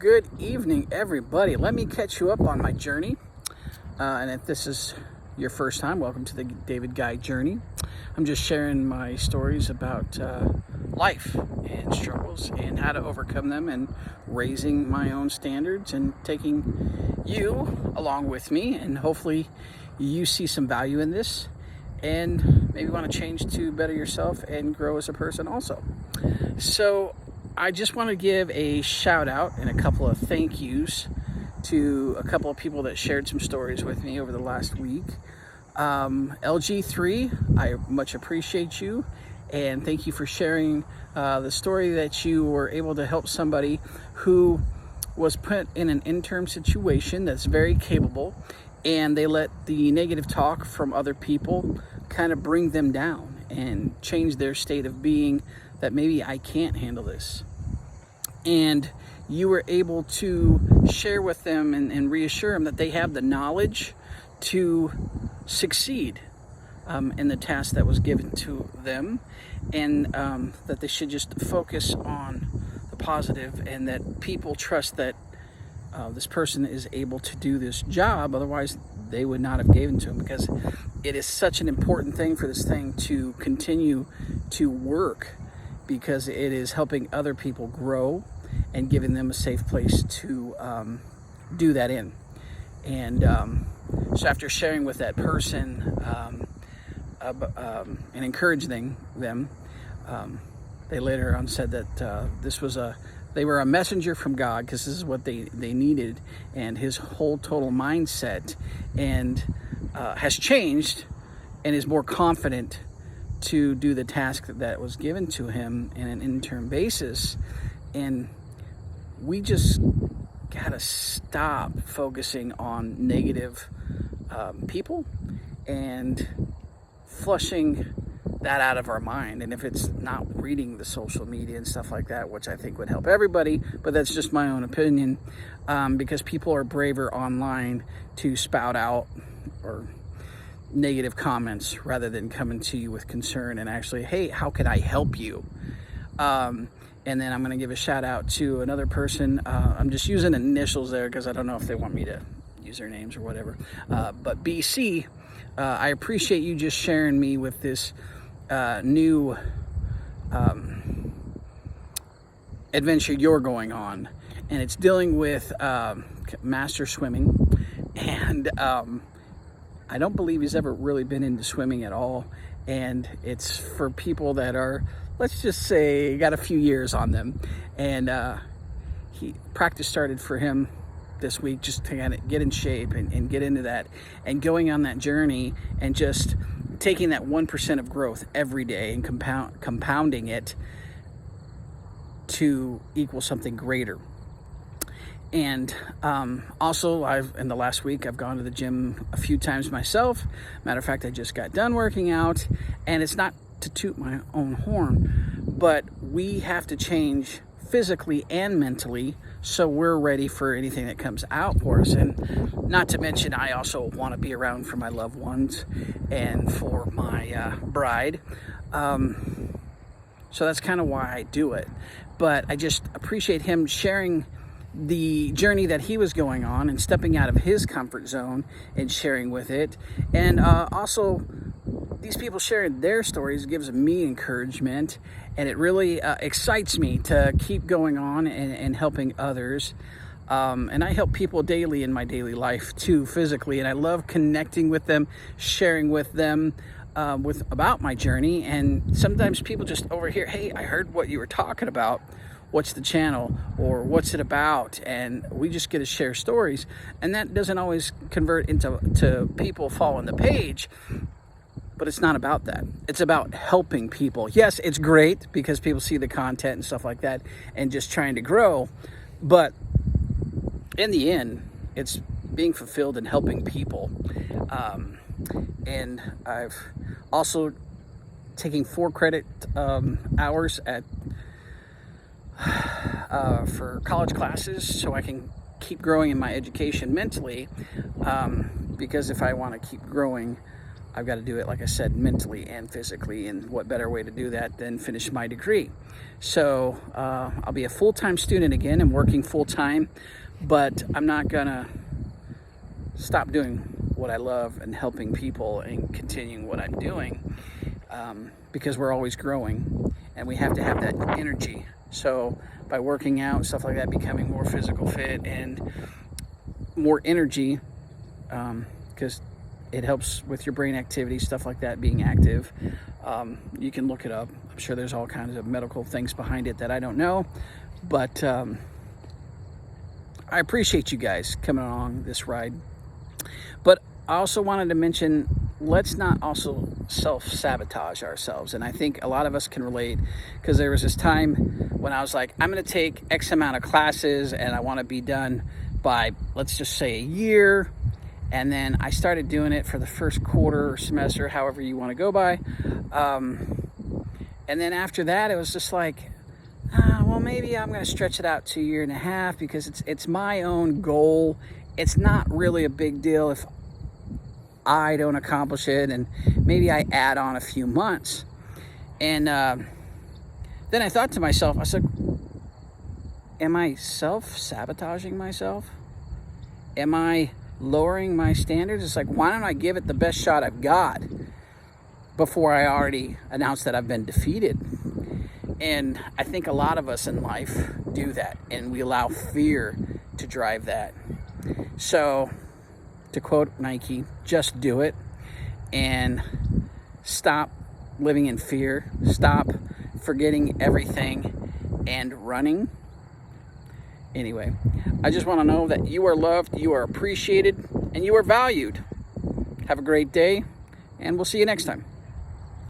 Good evening, everybody. Let me catch you up on my journey. And if this is your first time, welcome to the David Guy Journey. I'm just sharing my stories about life and struggles and how to overcome them, and raising my own standards and taking you along with me. And hopefully you see some value in this and maybe want to change to better yourself and grow as a person also. So I just want to give a shout out and a couple of thank yous to a couple of people that shared some stories with me over the last week. LG3, I much appreciate you, and thank you for sharing the story that you were able to help somebody who was put in an interim situation that's very capable, and they let the negative talk from other people kind of bring them down and change their state of being, that maybe I can't handle this. And you were able to share with them and reassure them that they have the knowledge to succeed in the task that was given to them, and that they should just focus on the positive, and that people trust that this person is able to do this job. Otherwise, they would not have given to him, because it is such an important thing for this thing to continue to work, because it is helping other people grow and giving them a safe place to do that in. And so after sharing with that person and encouraging them, they later on said that they were a messenger from God, because this is what they needed, and his whole total mindset and has changed, and is more confident to do the task that was given to him in an interim basis. And we just gotta stop focusing on negative people and flushing that out of our mind. And if it's not reading the social media and stuff like that, which I think would help everybody, but that's just my own opinion, because people are braver online to spout out or negative comments rather than coming to you with concern and actually, hey, how can I help you? And then I'm going to give a shout out to another person. I'm just using initials there because I don't know if they want me to use their names or whatever. But BC, I appreciate you just sharing me with this new adventure you're going on. And it's dealing with master swimming. And I don't believe he's ever really been into swimming at all. And it's for people that are, let's just say, got a few years on them. And practice started for him this week, just to kind of get in shape and get into that, and going on that journey, and just taking that 1% of growth every day and compounding it to equal something greater. And also, in the last week, I've gone to the gym a few times myself. Matter of fact, I just got done working out, and it's not to toot my own horn, but we have to change physically and mentally so we're ready for anything that comes out for us. And not to mention, I also want to be around for my loved ones and for my bride. So that's kind of why I do it. But I just appreciate him sharing the journey that he was going on and stepping out of his comfort zone and sharing with it. And also, these people sharing their stories gives me encouragement, and it really excites me to keep going on and helping others. And I help people daily in my daily life too, physically, and I love connecting with them, sharing with them about my journey. And sometimes people just overhear, hey, I heard what you were talking about. What's the channel, or what's it about? And we just get to share stories, and that doesn't always convert into people following the page, but it's not about that. It's about helping people. Yes, it's great because people see the content and stuff like that and just trying to grow, but in the end, it's being fulfilled and helping people. And I've also taken 4 credit hours at for college classes, so I can keep growing in my education mentally, because if I want to keep growing I've got to do it, like I said, mentally and physically. And what better way to do that than finish my degree? So I'll be a full-time student again and working full-time, but I'm not gonna stop doing what I love and helping people and continuing what I'm doing, because we're always growing and we have to have that energy. So by working out, stuff like that, becoming more physical fit and more energy, because it helps with your brain activity, stuff like that, being active. You can look it up. I'm sure there's all kinds of medical things behind it that I don't know, but I appreciate you guys coming along this ride. But I also wanted to mention, let's not also self-sabotage ourselves. And I think a lot of us can relate, because there was this time when I was like, I'm going to take X amount of classes and I want to be done by, let's just say, a year. And then I started doing it for the first quarter or semester, however you want to go by. And then after that, it was just like, well, maybe I'm going to stretch it out to a year and a half, because it's my own goal. It's not really a big deal if I don't accomplish it, and maybe I add on a few months. And then I thought to myself, I said, am I self-sabotaging myself? Am I lowering my standards? It's like, why don't I give it the best shot I've got before I already announce that I've been defeated? And I think a lot of us in life do that, and we allow fear to drive that. So, to quote Nike, just do it, and stop living in fear. Stop forgetting everything and running. Anyway, I just want to know that you are loved, you are appreciated, and you are valued. Have a great day, and we'll see you next time.